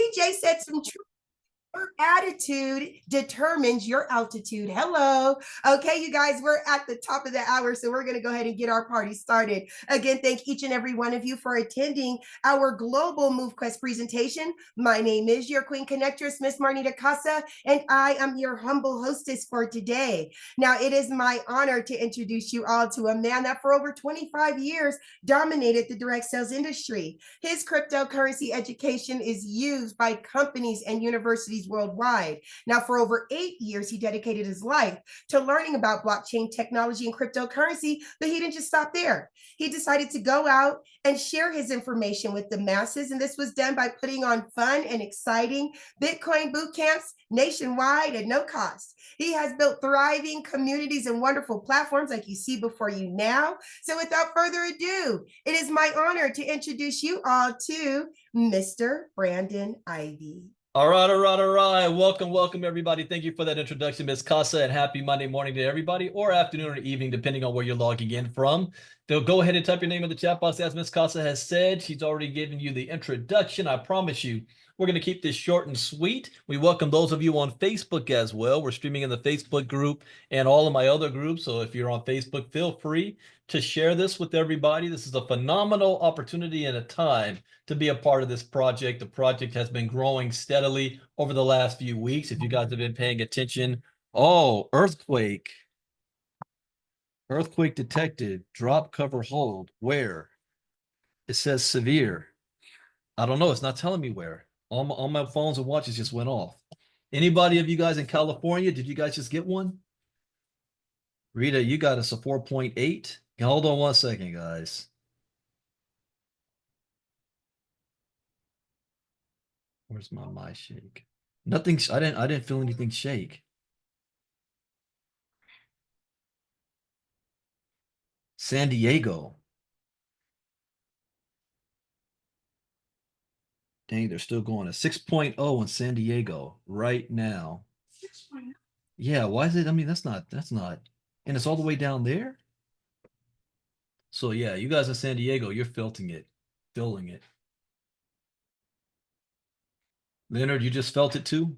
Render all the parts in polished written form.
PJ said some true. Your attitude determines your altitude. Hello. Okay, you guys, we're at the top of the hour, so we're going to go ahead and get our party started. Again, thank each and every one of you for attending our global MoveQuest presentation. My name is your Queen Connectress, Miss Marnita Casa, and I am your humble hostess for today. Now, it is my honor to introduce you all to a man that for over 25 years dominated the direct sales industry. His cryptocurrency education is used by companies and universities worldwide. Now, for over 8 years, he dedicated his life to learning about blockchain technology and cryptocurrency, but he didn't just stop there. He decided to go out and share his information with the masses, and this was done by putting on fun and exciting Bitcoin boot camps nationwide at no cost. He has built thriving communities and wonderful platforms like you see before you now. So without further ado, it is my honor to introduce you all to Mr. Brandon Ivey. All right. Welcome, everybody. Thank you for that introduction, Ms. Casa, and happy Monday morning to everybody, or afternoon or evening, depending on where you're logging in from. So go ahead and type your name in the chat box. As Ms. Casa has said, she's already given you the introduction. I promise you, we're going to keep this short and sweet. We welcome those of you on Facebook as well. We're streaming in the Facebook group and all of my other groups. So if you're on Facebook, feel free to share this with everybody. This is a phenomenal opportunity and a time to be a part of this project. The project has been growing steadily over the last few weeks. If you guys have been paying attention, oh, earthquake detected, drop, cover, hold. Where? It says severe. I don't know. It's not telling me where. All my phones and watches just went off. Anybody of you guys in California, did you guys just get one? Rita, you got us a 4.8. Hold on one second, guys. Where's my shake? Nothing. I didn't feel anything shake. San Diego. Dang, they're still going at 6.0 in San Diego right now. 6.0. Yeah, why is it? I mean, that's not, and it's all the way down there. So yeah, you guys in San Diego, you're feeling it. Leonard, you just felt it too?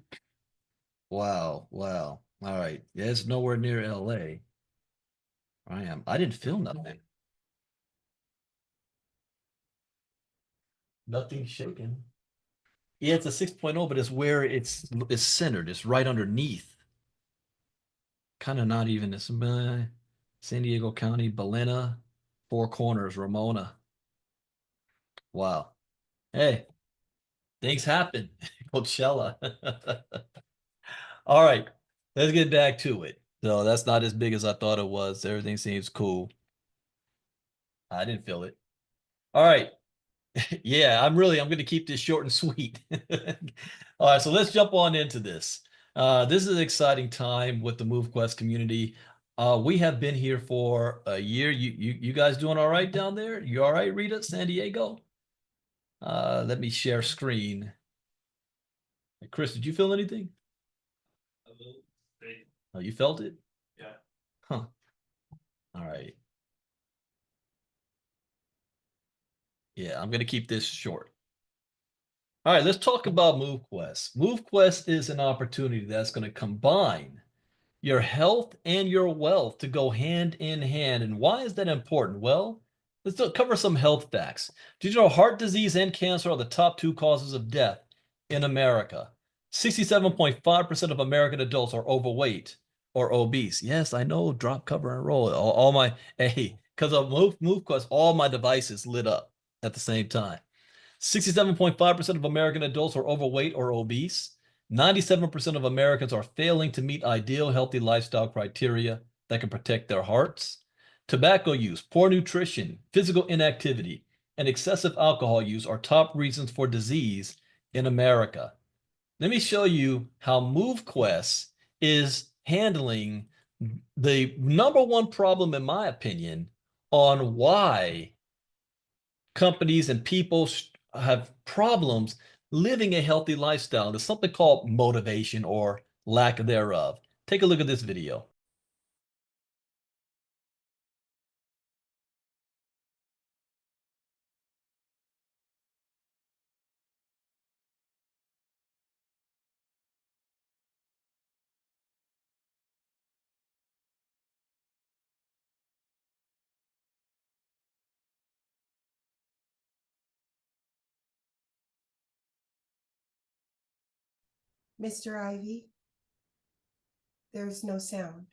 Wow. All right. Yeah, it's nowhere near LA. I didn't feel nothing. Nothing shaking. Yeah, it's a 6.0, but it's where it's centered. It's right underneath. Kind of not even. It's San Diego County, Ballena, Four Corners, Ramona. Wow. Hey, things happen. Coachella. All right, let's get back to it. So that's not as big as I thought it was. Everything seems cool. I didn't feel it. All right. Yeah, I'm going to keep this short and sweet. All right, so let's jump on into this. This is an exciting time with the MoveQuest community. We have been here for a year. You guys doing all right down there? You all right, Rita, San Diego? Let me share screen. Hey, Chris, did you feel anything? Oh, you felt it? Yeah. Huh. All right. Yeah, I'm going to keep this short. All right, let's talk about MoveQuest. MoveQuest is an opportunity that's going to combine your health and your wealth to go hand in hand. And why is that important? Well, let's cover some health facts. Did you know heart disease and cancer are the top 2 causes of death in America? 67.5% of American adults are overweight or obese. Yes, I know, drop, cover, and roll. All my, hey, because of MoveQuest, all my devices lit up at the same time. 67.5% of American adults are overweight or obese. 97% of Americans are failing to meet ideal healthy lifestyle criteria that can protect their hearts. Tobacco use, poor nutrition, physical inactivity, and excessive alcohol use are top reasons for disease in America. Let me show you how MoveQuest is handling the number one problem, in my opinion, on why companies and people have problems living a healthy lifestyle. There's something called motivation or lack thereof. Take a look at this video. Mr. Ivy, there's no sound.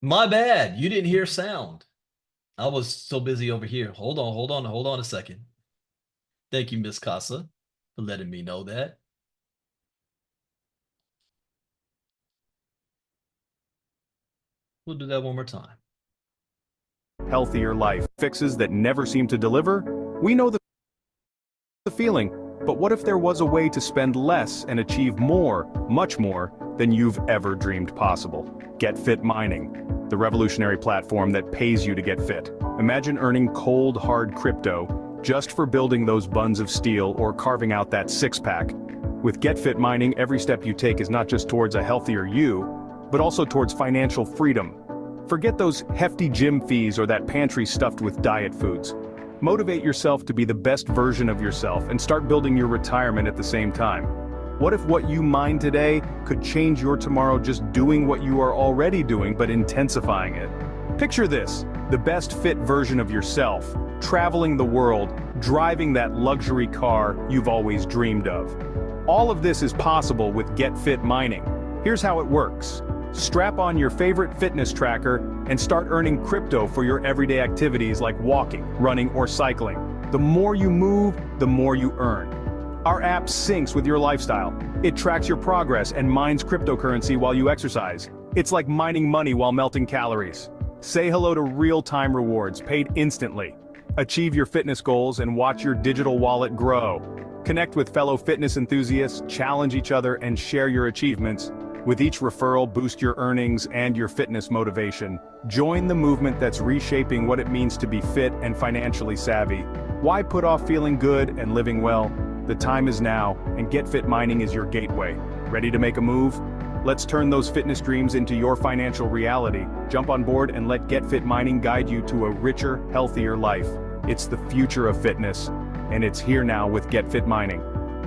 My bad. You didn't hear sound. I was so busy over here. Hold on a second. Thank you, Miss Casa, for letting me know that. We'll do that one more time. Healthier life fixes that never seem to deliver? We know the feeling, but what if there was a way to spend less and achieve more, much more, than you've ever dreamed possible? Get Fit Mining, the revolutionary platform that pays you to get fit. Imagine earning cold, hard crypto just for building those buns of steel or carving out that six-pack. With Get Fit Mining, every step you take is not just towards a healthier you, but also towards financial freedom. Forget those hefty gym fees or that pantry stuffed with diet foods. Motivate yourself to be the best version of yourself and start building your retirement at the same time. What if what you mine today could change your tomorrow just doing what you are already doing but intensifying it? Picture this, the best fit version of yourself, traveling the world, driving that luxury car you've always dreamed of. All of this is possible with Get Fit Mining. Here's how it works. Strap on your favorite fitness tracker and start earning crypto for your everyday activities like walking, running, or cycling. The more you move, the more you earn. Our app syncs with your lifestyle. It tracks your progress and mines cryptocurrency while you exercise. It's like mining money while melting calories. Say hello to real-time rewards paid instantly. Achieve your fitness goals and watch your digital wallet grow. Connect with fellow fitness enthusiasts, challenge each other, and share your achievements. With each referral, boost your earnings and your fitness motivation. Join the movement that's reshaping what it means to be fit and financially savvy. Why put off feeling good and living well? The time is now, and Get Fit Mining is your gateway. Ready to make a move? Let's turn those fitness dreams into your financial reality. Jump on board and let Get Fit Mining guide you to a richer, healthier life. It's the future of fitness, and it's here now with Get Fit Mining.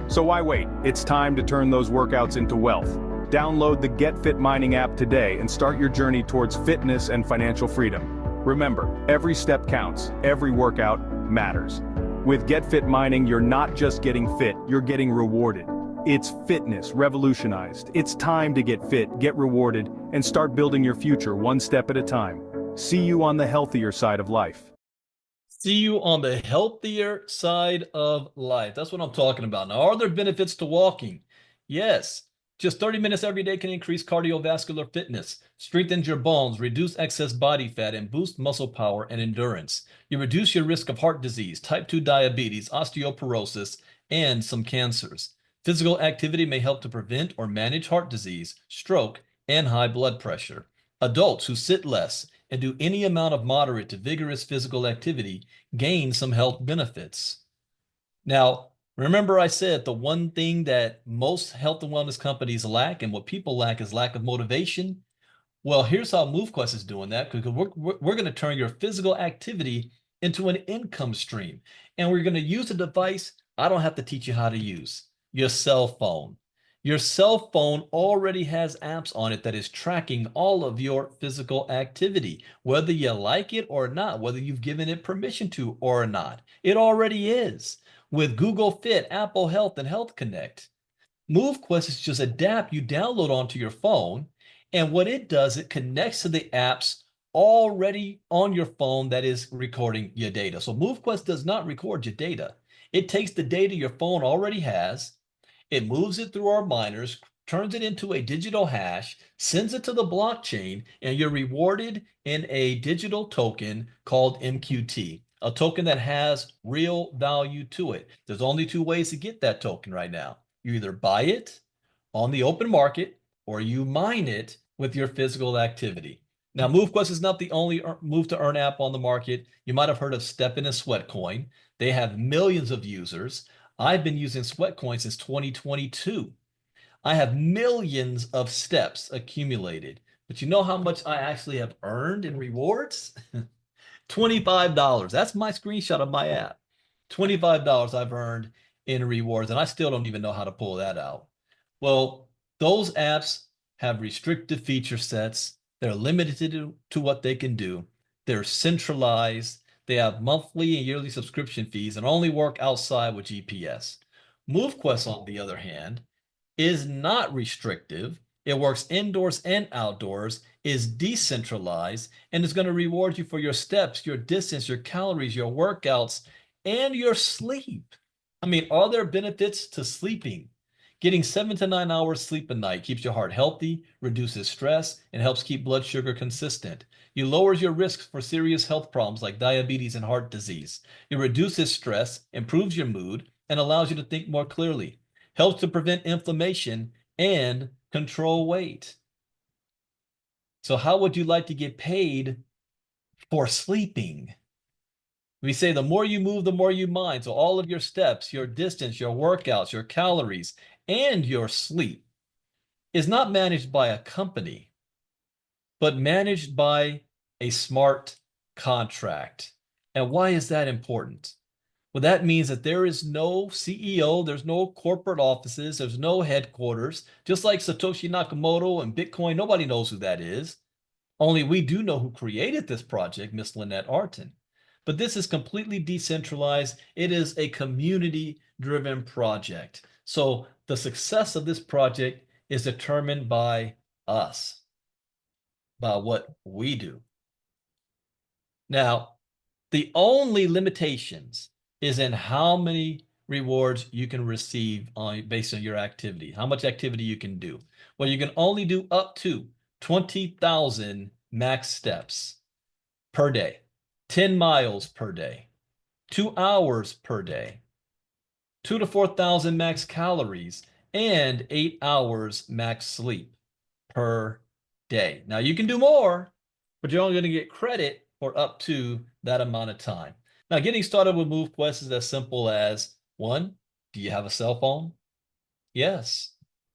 So why wait? It's time to turn those workouts into wealth. Download the Get Fit Mining app today and start your journey towards fitness and financial freedom. Remember, every step counts, every workout matters. With Get Fit Mining, you're not just getting fit, you're getting rewarded. It's fitness revolutionized. It's time to get fit, get rewarded, and start building your future one step at a time. See you on the healthier side of life. See you on the healthier side of life. That's what I'm talking about. Now, are there benefits to walking? Yes. Just 30 minutes every day can increase cardiovascular fitness, strengthen your bones, reduce excess body fat, and boost muscle power and endurance. You reduce your risk of heart disease, type 2 diabetes, osteoporosis, and some cancers. Physical activity may help to prevent or manage heart disease, stroke, and high blood pressure. Adults who sit less and do any amount of moderate to vigorous physical activity gain some health benefits. Now, remember I said the one thing that most health and wellness companies lack and what people lack is lack of motivation. Well, here's how MoveQuest is doing that, because we're going to turn your physical activity into an income stream. And we're going to use a device I don't have to teach you how to use, your cell phone. Your cell phone already has apps on it that is tracking all of your physical activity, whether you like it or not, whether you've given it permission to or not. It already is with Google Fit, Apple Health, and Health Connect. MoveQuest is just an app you download onto your phone, and what it does, it connects to the apps already on your phone that is recording your data. So MoveQuest does not record your data. It takes the data your phone already has, it moves it through our miners, turns it into a digital hash, sends it to the blockchain, and you're rewarded in a digital token called MQT, a token that has real value to it. There's only two ways to get that token right now. You either buy it on the open market or you mine it with your physical activity. Now, MoveQuest is not the only move to earn app on the market. You might have heard of Stepin and Sweatcoin. They have millions of users. I've been using Sweatcoin since 2022. I have millions of steps accumulated. But you know how much I actually have earned in rewards? $25. That's my screenshot of my app. $25 I've earned in rewards, and I still don't even know how to pull that out. Well, those apps have restricted feature sets. They're limited to what they can do. They're centralized. They have monthly and yearly subscription fees and only work outside with GPS. MoveQuest, on the other hand, is not restrictive. It works indoors and outdoors, is decentralized, and is going to reward you for your steps, your distance, your calories, your workouts, and your sleep. I mean, are there benefits to sleeping? Getting 7 to 9 hours sleep a night keeps your heart healthy, reduces stress, and helps keep blood sugar consistent. It lowers your risks for serious health problems like diabetes and heart disease. It reduces stress, improves your mood, and allows you to think more clearly. Helps to prevent inflammation and control weight. So how would you like to get paid for sleeping? We say the more you move, the more you mine. So all of your steps, your distance, your workouts, your calories, and your sleep is not managed by a company, but managed by a smart contract. And why is that important? Well, that means that there is no CEO, there's no corporate offices, there's no headquarters. Just like Satoshi Nakamoto and Bitcoin, nobody knows who that is. Only we do know who created this project, Miss Lynette Artin. But this is completely decentralized. It is a community-driven project. So the success of this project is determined by us, by what we do. Now, the only limitations is in how many rewards you can receive based on your activity, how much activity you can do. Well, you can only do up to 20,000 max steps per day, 10 miles per day, 2 hours per day, 2 to 4,000 max calories, and 8 hours max sleep per day. Now you can do more, but you're only going to get credit for up to that amount of time. Now, getting started with MoveQuest is as simple as, one, do you have a cell phone? Yes.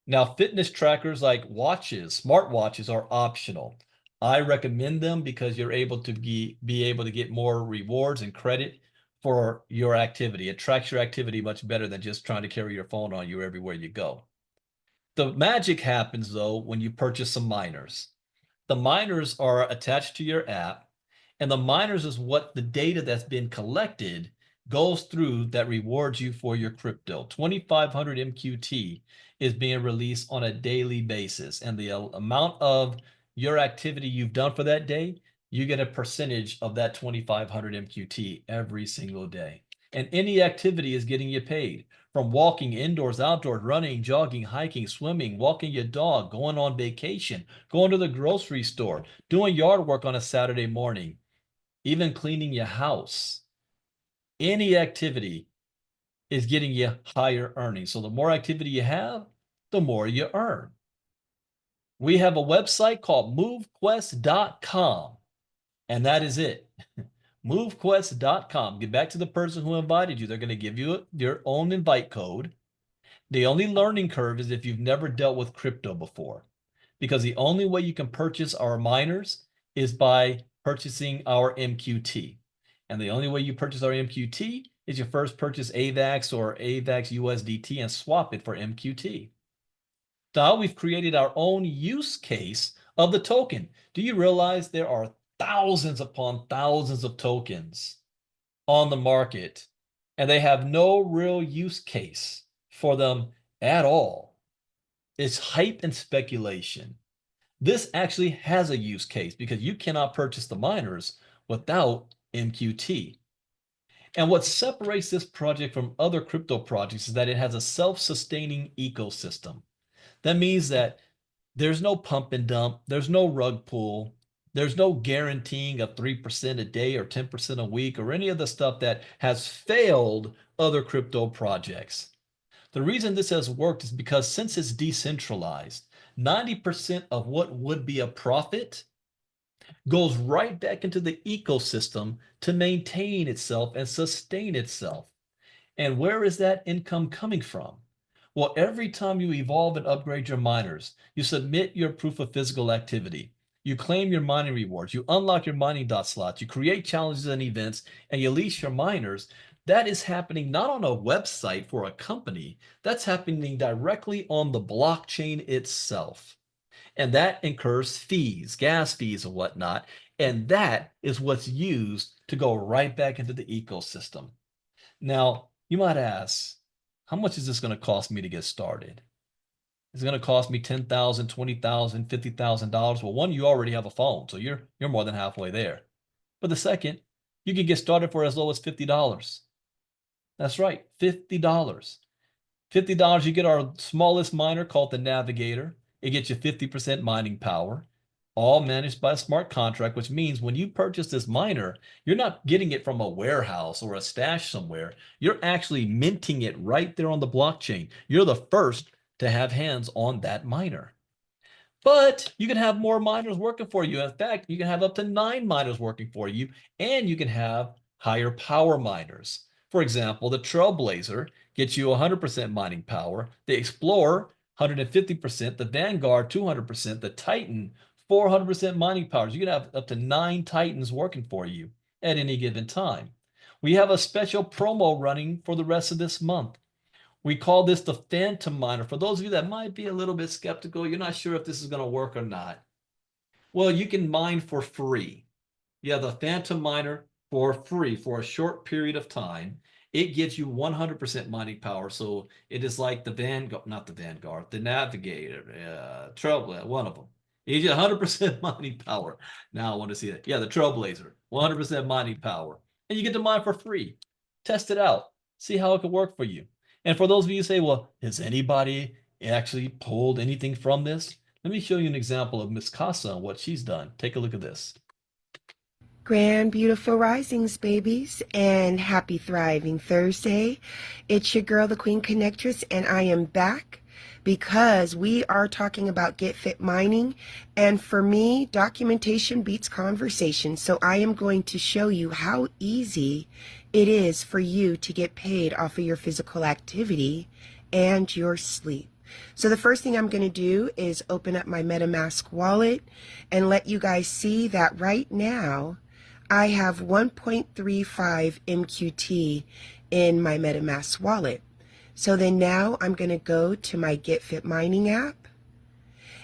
Now, fitness trackers like watches, smartwatches are optional. I recommend them because you're able to be able to get more rewards and credit for your activity. It tracks your activity much better than just trying to carry your phone on you everywhere you go. The magic happens, though, when you purchase some miners. The miners are attached to your app, and the miners is what the data that's been collected goes through that rewards you for your crypto. 2,500 MQT is being released on a daily basis, and the amount of your activity you've done for that day, you get a percentage of that 2,500 MQT every single day. And any activity is getting you paid. From walking indoors, outdoors, running, jogging, hiking, swimming, walking your dog, going on vacation, going to the grocery store, doing yard work on a Saturday morning, even cleaning your house. Any activity is getting you higher earnings. So the more activity you have, the more you earn. We have a website called MoveQuest.com, and that is it. MoveQuest.com. Get back to the person who invited you. They're going to give you your own invite code. The only learning curve is if you've never dealt with crypto before, because the only way you can purchase our miners is by purchasing our MQT. And the only way you purchase our MQT is you first purchase AVAX or AVAX USDT and swap it for MQT. Now we've created our own use case of the token. Do you realize there are thousands upon thousands of tokens on the market, and they have no real use case for them at all? It's hype and speculation. This actually has a use case because you cannot purchase the miners without MQT. And what separates this project from other crypto projects is that it has a self-sustaining ecosystem. That means that there's no pump and dump, there's no rug pull, there's no guaranteeing of 3% a day or 10% a week or any of the stuff that has failed other crypto projects. The reason this has worked is because since it's decentralized, 90% of what would be a profit goes right back into the ecosystem to maintain itself and sustain itself. And where is that income coming from? Well, every time you evolve and upgrade your miners, you submit your proof of physical activity, you claim your mining rewards, you unlock your mining dot slots, you create challenges and events, and you leash your miners. That is happening not on a website for a company, that's happening directly on the blockchain itself. And that incurs fees, gas fees and whatnot. And that is what's used to go right back into the ecosystem. Now, you might ask, how much is this going to cost me to get started? Is it going to cost me $10,000, $20,000, $50,000? Well, one, you already have a phone, so you're more than halfway there. But the second, you can get started for as low as $50. That's right, $50. $50, you get our smallest miner called the Navigator. It gets you 50% mining power, all managed by a smart contract, which means when you purchase this miner, you're not getting it from a warehouse or a stash somewhere. You're actually minting it right there on the blockchain. You're the first to have hands on that miner. But you can have more miners working for you. In fact, you can have up to 9 miners working for you, and you can have higher power miners. For example, the Trailblazer gets you 100% mining power, the Explorer 150%, the Vanguard 200%, the Titan 400% mining powers. You can have up to 9 Titans working for you at any given time. We have a special promo running for the rest of this month. We call this the Phantom Miner. For those of you that might be a little bit skeptical, you're not sure if this is going to work or not. Well, you can mine for free. You have the Phantom Miner for free for a short period of time. It gives you 100% mining power. So it is like the Vanguard, not the Vanguard, the Navigator, Trailblazer, one of them. It gives you 100% mining power. Now I want to see that. Yeah, the Trailblazer, 100% mining power. And you get to mine for free. Test it out. See how it can work for you. And for those of you who say, well, has anybody actually pulled anything from this? Let me show you an example of Miss Casa and what she's done. Take a look at this. Grand, beautiful risings, babies, and happy thriving Thursday. It's your girl, the Queen Connectress, and I am back because we are talking about Get Fit Mining. And for me, documentation beats conversation. So I am going to show you how easy it is for you to get paid off of your physical activity and your sleep. So the first thing I'm going to do is open up my MetaMask wallet and let you guys see that right now I have 1.35 MQT in my MetaMask wallet. So then now I'm going to go to my Get Fit Mining app.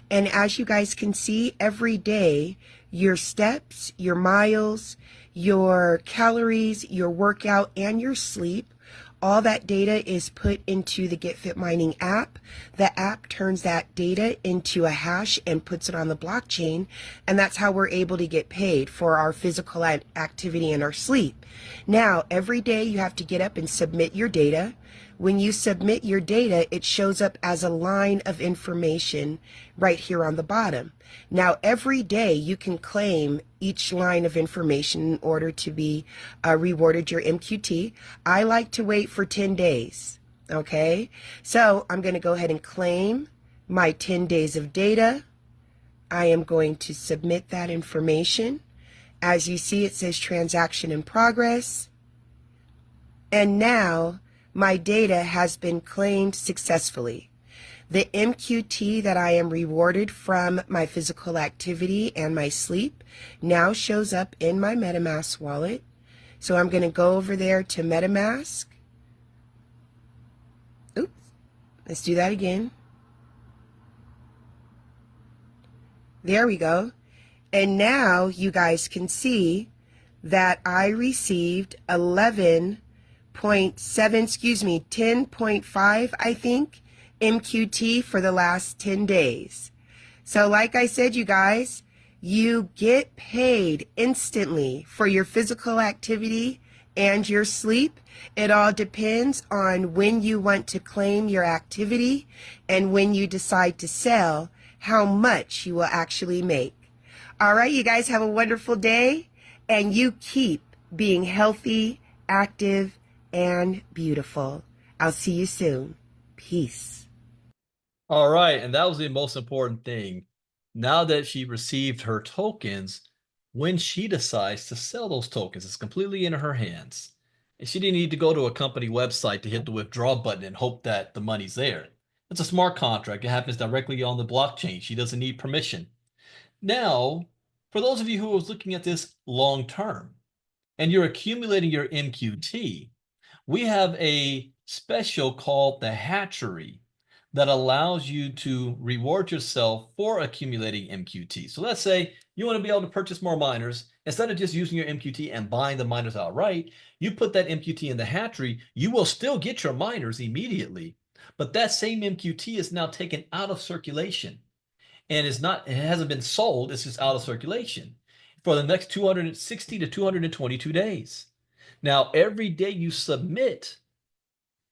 And as you guys can see, every day, your steps, your miles, your calories, your workout, and your sleep, all that data is put into the Get Fit Mining app. The app turns that data into a hash and puts it on the blockchain, and that's how we're able to get paid for our physical activity and our sleep. Now, every day you have to get up and submit your data. When you submit your data, it shows up as a line of information right here on the bottom. Now, every day you can claim each line of information in order to be rewarded your MQT. I like to wait for 10 days, okay? So I'm going to go ahead and claim my 10 days of data. I am going to submit that information. As you see, it says transaction in progress. And now my data has been claimed successfully. The MQT that I am rewarded from my physical activity and my sleep now shows up in my MetaMask wallet. So I'm going to go over there to MetaMask. Oops, let's do that again. There we go. And now you guys can see that I received 10.5, I think, MQT for the last 10 days. So like I said, you guys, you get paid instantly for your physical activity and your sleep. It all depends on when you want to claim your activity and when you decide to sell, how much you will actually make. All right, you guys have a wonderful day, and you keep being healthy, active, and beautiful. I'll see you soon. Peace. All right, and that was the most important thing. Now that she received her tokens, when she decides to sell those tokens, it's completely in her hands. And she didn't need to go to a company website to hit the withdraw button and hope that the money's there. It's a smart contract. It happens directly on the blockchain. She doesn't need permission. Now, for those of you who are looking at this long term and you're accumulating your MQT, we have a special called the hatchery that allows you to reward yourself for accumulating MQT. So let's say you want to be able to purchase more miners. Instead of just using your MQT and buying the miners outright, you put that MQT in the hatchery. You will still get your miners immediately, but that same MQT is now taken out of circulation and it hasn't been sold. It's just out of circulation for the next 260 to 222 days. Now, every day you submit,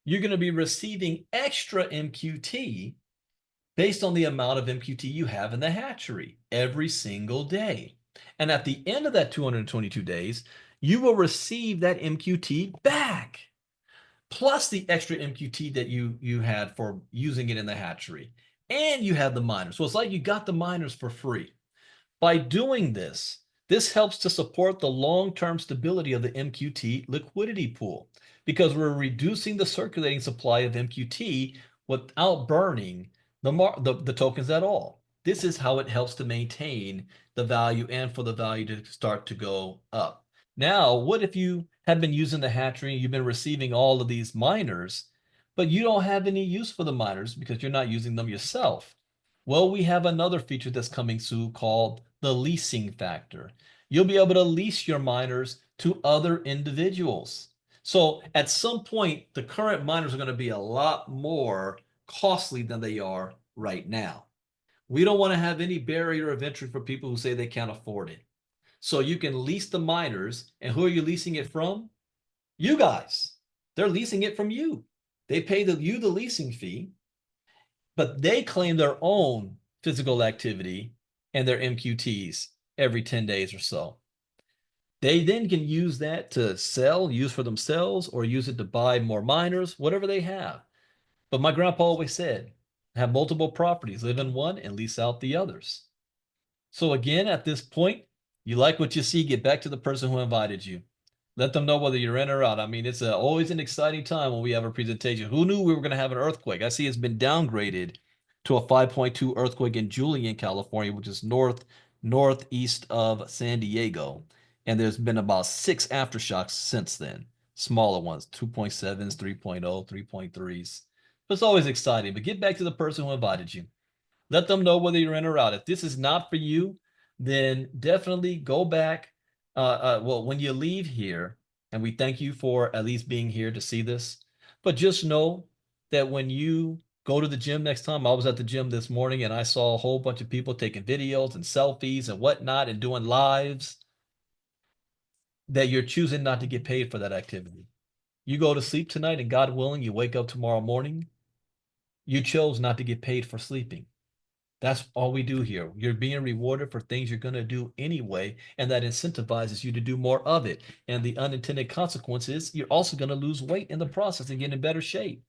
you're going to be receiving extra MQT based on the amount of MQT you have in the hatchery every single day. And at the end of that 222 days, you will receive that MQT back, plus the extra MQT that you had for using it in the hatchery. And you have the miners. So it's like you got the miners for free. By doing this, this helps to support the long-term stability of the MQT liquidity pool because we're reducing the circulating supply of MQT without burning the tokens at all. This is how it helps to maintain the value and for the value to start to go up. Now, what if you have been using the hatchery and you've been receiving all of these miners, but you don't have any use for the miners because you're not using them yourself? Well, we have another feature that's coming soon called the leasing factor. You'll be able to lease your miners to other individuals. So at some point, the current miners are going to be a lot more costly than they are right now. We don't want to have any barrier of entry for people who say they can't afford it. So you can lease the miners, and who are you leasing it from? You guys. They're leasing it from you. They pay you the leasing fee, but they claim their own physical activity and their MQTs every 10 days or so. They then can use that to sell, use for themselves, or use it to buy more miners, whatever they have. But my grandpa always said, have multiple properties, live in one and lease out the others. So again, at this point, you like what you see, get back to the person who invited you. Let them know whether you're in or out. I mean, it's always an exciting time when we have a presentation. Who knew we were going to have an earthquake? I see it's been downgraded to a 5.2 earthquake in Julian, California, which is northeast of San Diego. And there's been about 6 aftershocks since then. Smaller ones, 2.7s, 3.0, 3.3s. But it's always exciting. But get back to the person who invited you. Let them know whether you're in or out. If this is not for you, then definitely go back. Well, when you leave here, and we thank you for at least being here to see this, but just know that when you go to the gym next time, I was at the gym this morning and I saw a whole bunch of people taking videos and selfies and whatnot and doing lives, that you're choosing not to get paid for that activity. You go to sleep tonight and God willing, you wake up tomorrow morning, you chose not to get paid for sleeping. That's all we do here. You're being rewarded for things you're going to do anyway, and that incentivizes you to do more of it. And the unintended consequence is you're also going to lose weight in the process and get in better shape.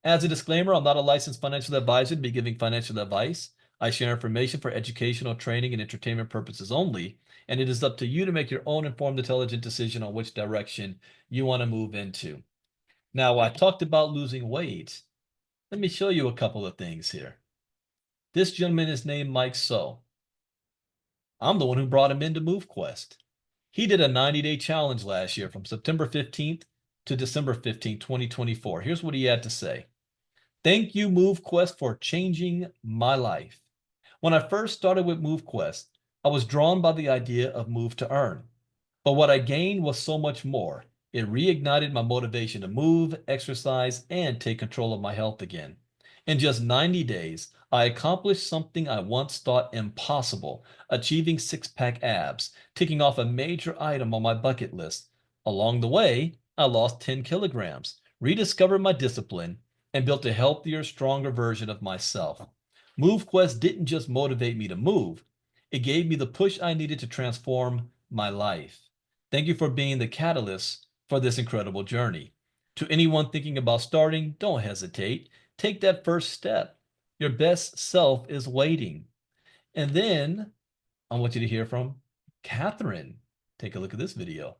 As a disclaimer, I'm not a licensed financial advisor to be giving financial advice. I share information for educational, training, and entertainment purposes only, and it is up to you to make your own informed, intelligent decision on which direction you want to move into. Now, I talked about losing weight. Let me show you a couple of things here. This gentleman is named Mike So. I'm the one who brought him into MoveQuest. He did a 90-day challenge last year from September 15th to December 15th, 2024. Here's what he had to say. Thank you, MoveQuest, for changing my life. When I first started with MoveQuest, I was drawn by the idea of move to earn. But what I gained was so much more. It reignited my motivation to move, exercise, and take control of my health again. In just 90 days, I accomplished something I once thought impossible, achieving six-pack abs, ticking off a major item on my bucket list. Along the way, I lost 10 kilograms, rediscovered my discipline, and built a healthier, stronger version of myself. MoveQuest didn't just motivate me to move, it gave me the push I needed to transform my life. Thank you for being the catalyst for this incredible journey. To anyone thinking about starting, don't hesitate. Take that first step. Your best self is waiting. And then I want you to hear from Catherine. Take a look at this video.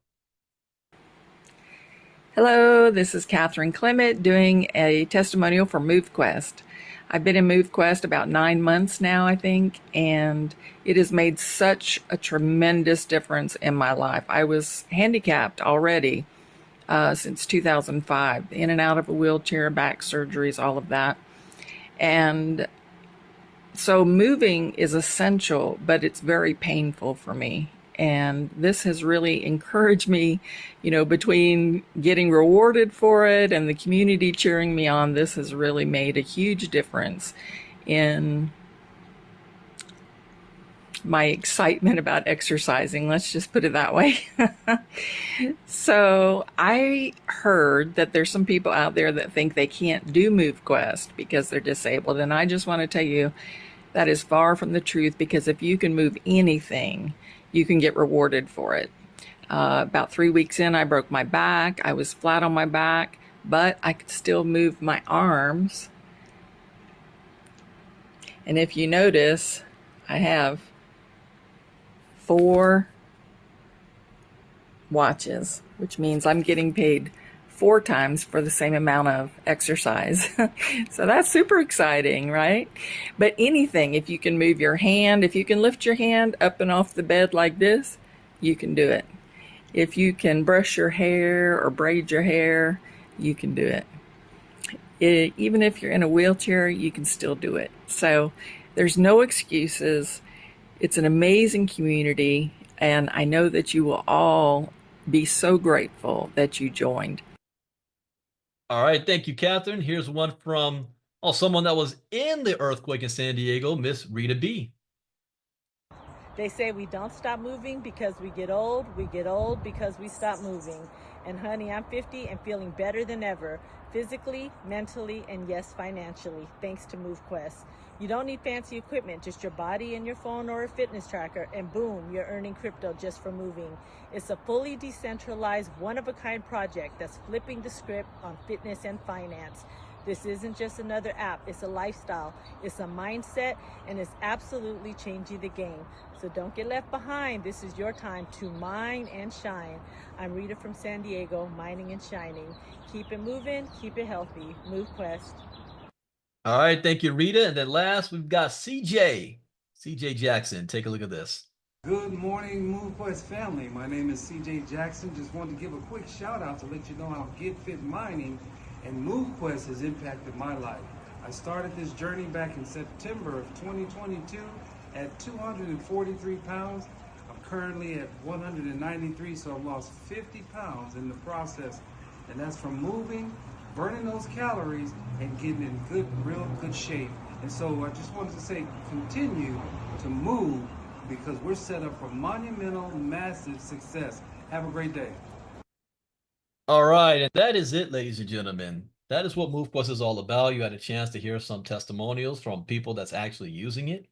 Hello, this is Catherine Clement doing a testimonial for MoveQuest. I've been in MoveQuest about 9 months now, I think, and it has made such a tremendous difference in my life. I was handicapped already since 2005, in and out of a wheelchair, back surgeries, all of that. And so moving is essential, but it's very painful for me. And this has really encouraged me, you know, between getting rewarded for it and the community cheering me on. This has really made a huge difference in my excitement about exercising. Let's just put it that way. So I heard that there's some people out there that think they can't do MoveQuest because they're disabled. And I just want to tell you that is far from the truth, because if you can move anything, you can get rewarded for it. About 3 weeks in, I broke my back. I was flat on my back, but I could still move my arms. And if you notice, I have 4 watches, which means I'm getting paid 4 times for the same amount of exercise. So that's super exciting, right? But anything, if you can move your hand, if you can lift your hand up and off the bed like this, you can do it. If you can brush your hair or braid your hair, you can do it. Even if you're in a wheelchair, you can still do it. So there's no excuses. It's an amazing community, and I know that you will all be so grateful that you joined. All right, thank you, Catherine. Here's one from someone that was in the earthquake in San Diego, Miss Rita B. They say we don't stop moving because we get old because we stop moving. And honey, I'm 50 and feeling better than ever, physically, mentally, and yes, financially, thanks to MoveQuest. You don't need fancy equipment, just your body and your phone or a fitness tracker, and boom, you're earning crypto just for moving. It's a fully decentralized, one-of-a-kind project that's flipping the script on fitness and finance. This isn't just another app, it's a lifestyle, it's a mindset, and it's absolutely changing the game. So don't get left behind. This is your time to mine and shine. I'm Rita from San Diego, mining and shining. Keep it moving, keep it healthy. MoveQuest. All right, thank you, Rita. And then last, we've got CJ Jackson. Take a look at this. Good morning, MoveQuest family. My name is CJ Jackson. Just wanted to give a quick shout out to let you know how Get Fit Mining and MoveQuest has impacted my life. I started this journey back in September of 2022 at 243 pounds. I'm currently at 193, so I've lost 50 pounds in the process. And that's from moving, burning those calories, and getting in real good shape. And so I just wanted to say, continue to move, because we're set up for monumental, massive success. Have a great day. All right, and that is it, ladies and gentlemen. That is what MoveQuest is all about. You had a chance to hear some testimonials from people that's actually using it.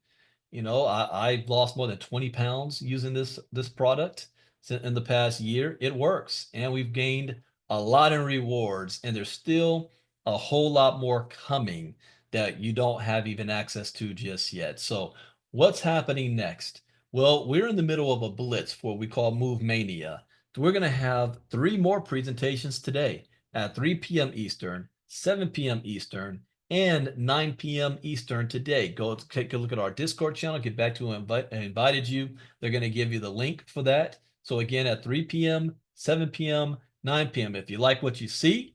You know, I've lost more than 20 pounds using this product in the past year. It works, and we've gained a lot in rewards, and there's still a whole lot more coming that you don't have even access to just yet. So what's happening next? Well, we're in the middle of a blitz for what we call Move Mania. So we're going to have 3 more presentations today at 3 p.m. Eastern, 7 p.m. Eastern, and 9 p.m. Eastern today. Go take a look at our Discord channel. Get back to who invited you. They're going to give you the link for that. So again, at 3 p.m., 7 p.m., 9 p.m. If you like what you see,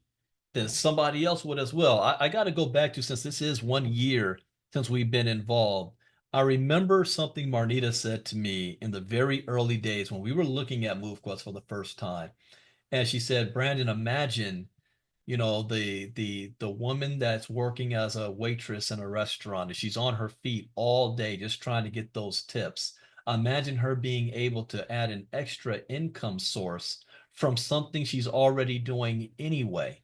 then somebody else would as well. I got to go back to, since this is 1 year since we've been involved, I remember something Marnita said to me in the very early days when we were looking at MoveQuest for the first time. And she said, Brandon, imagine, the woman that's working as a waitress in a restaurant and she's on her feet all day just trying to get those tips. Imagine her being able to add an extra income source from something she's already doing anyway,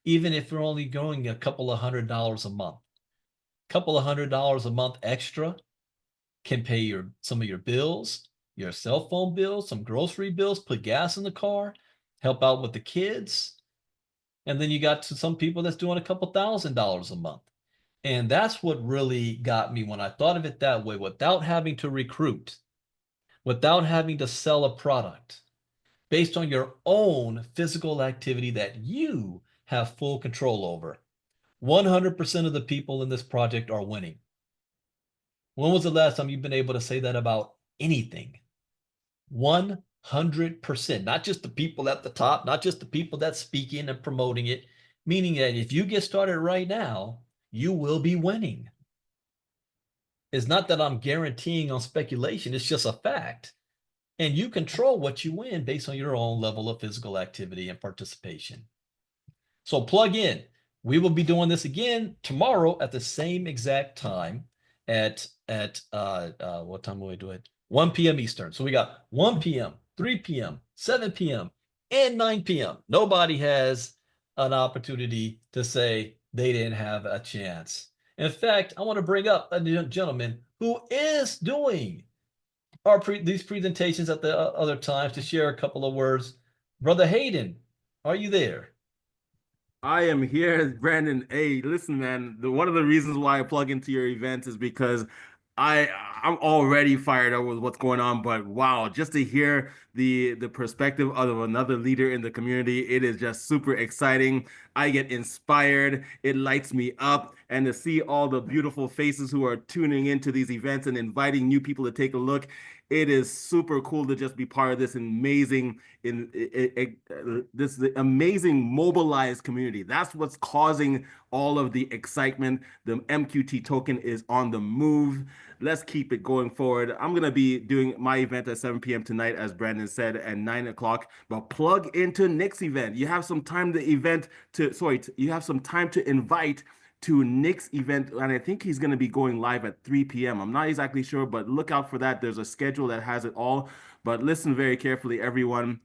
even if you're only going a couple of $100 a month. Couple of $100 a month extra can pay some of your bills, your cell phone bills, some grocery bills, put gas in the car, help out with the kids. And then you got to some people that's doing a couple $1,000s a month. And that's what really got me when I thought of it that way, without having to recruit, without having to sell a product, based on your own physical activity that you have full control over. 100% of the people in this project are winning. When was the last time you've been able to say that about anything? 100%, not just the people at the top, not just the people that's speaking and promoting it, meaning that if you get started right now, you will be winning. It's not that I'm guaranteeing on speculation, it's just a fact. And you control what you win based on your own level of physical activity and participation. So plug in. We will be doing this again tomorrow at the same exact time at what time will we do it? 1 p.m. Eastern. So we got 1 p.m., 3 p.m., 7 p.m., and 9 p.m. Nobody has an opportunity to say they didn't have a chance. In fact, I want to bring up a gentleman who is doing these presentations at the other times to share a couple of words. Brother Hayden, are you there? I am here, Brandon. Hey, listen, man. One of the reasons why I plug into your events is because I I'm already fired up with what's going on. But wow, just to hear the perspective of another leader in the community, it is just super exciting. I get inspired. It lights me up, and to see all the beautiful faces who are tuning into these events and inviting new people to take a look. It is super cool to just be part of this amazing mobilized community. That's what's causing all of the excitement. The MQT token is on the move. Let's keep it going forward. I'm going to be doing my event at 7 p.m. tonight, as Brandon said, at 9 o'clock. But plug into Nick's event. You have some time you have some time to invite to Nick's event, and I think he's going to be going live at 3 p.m. I'm not exactly sure, but look out for that. There's a schedule that has it all. But listen very carefully, everyone.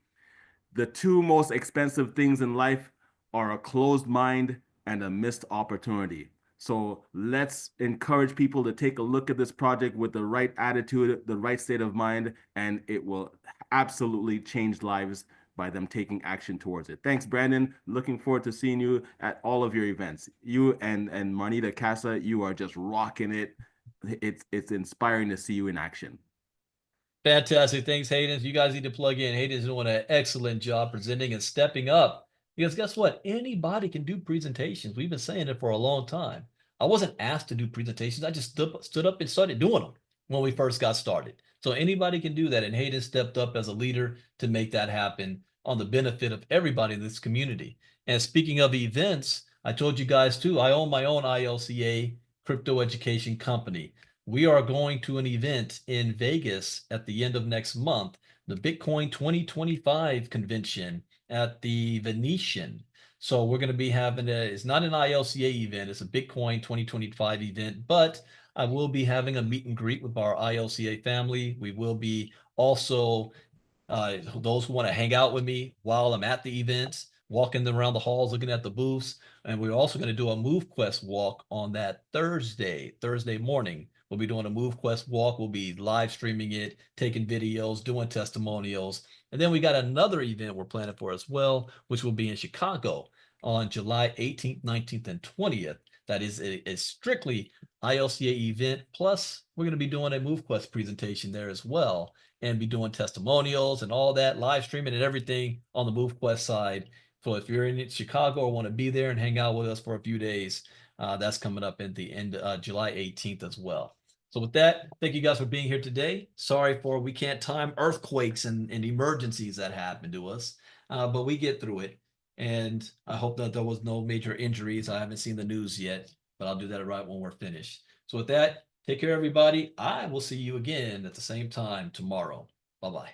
The two most expensive things in life are a closed mind and a missed opportunity. So let's encourage people to take a look at this project with the right attitude, the right state of mind, and it will absolutely change lives by them taking action towards it. Thanks, Brandon. Looking forward to seeing you at all of your events. You and Marnita Casa, you are just rocking it. It's inspiring to see you in action. Fantastic. Thanks, Hayden. You guys need to plug in. Hayden's doing an excellent job presenting and stepping up. Because guess what? Anybody can do presentations. We've been saying it for a long time. I wasn't asked to do presentations. I just stood up and started doing them when we first got started. So anybody can do that. And Hayden stepped up as a leader to make that happen on the benefit of everybody in this community. And speaking of events, I told you guys too, I own my own ILCA crypto education company. We are going to an event in Vegas at the end of next month, the Bitcoin 2025 convention at the Venetian. So we're going to be having it's not an ILCA event, it's a Bitcoin 2025 event, but I will be having a meet and greet with our ILCA family. We will be also those who want to hang out with me while I'm at the events, walking around the halls, looking at the booths. And we're also going to do a MoveQuest walk on that Thursday morning. We'll be doing a MoveQuest walk. We'll be live streaming it, taking videos, doing testimonials. And then we got another event we're planning for as well, which will be in Chicago on July 18th, 19th, and 20th. That is a strictly ILCA event. Plus, we're going to be doing a MoveQuest presentation there as well, and be doing testimonials and all that, live streaming and everything on the MoveQuest side. So if you're in Chicago or want to be there and hang out with us for a few days, that's coming up at the end July 18th as well. So with that, thank you guys for being here today. Sorry for we can't time earthquakes and emergencies that happen to us, but we get through it. And I hope that there was no major injuries. I haven't seen the news yet, but I'll do that right when we're finished. So with that, Take care, everybody. I will see you again at the same time tomorrow. Bye-bye.